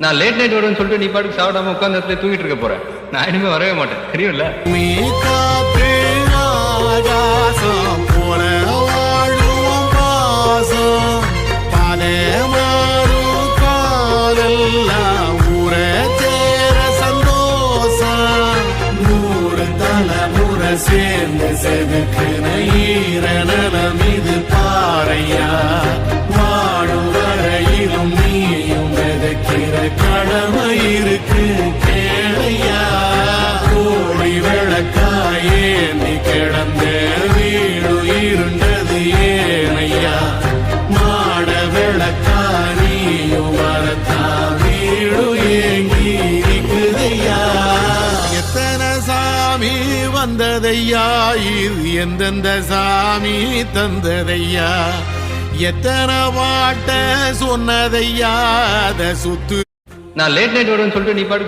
நான் late night வருவேன்னு சொல்லிட்டு நீ பாட்டுக்கு சாப்பிடாம உட்கார்ந்து இடத்துல தூங்கிட்டு இருக்க போறேன். நான் இனிமே வரவே மாட்டேன், தெரியும்ல? நீ காற்று ஆகாசம் போல வாழும் பாசம் பாலே மாறும் காலெல்லாம் ஊர சேர சந்தோஷம் 100 தலைமுறை சேர்ந்து செதுக்குன ஈரநலம் இது பாறையா வாழும் வரையிலும் நீயும் விதைக்கிற கடமை இருக்கு கேளையா கோழி விளக்காயே நீ கிடந்த வீடு இருண்டது ஏனையா மாட விளக்கா நீயும் வரத்தா வீடு ஏங்கி இருக்குதையா எத்தனை சாமி வந்ததையா இது எந்தெந்த சாமி தந்ததையா எத்தனை பாட்ட சொன்னதையா அத சுத்து நான் லேட் நைட் வருவேன்னு சொல்லிட்டு நீ பாட்டுக்கு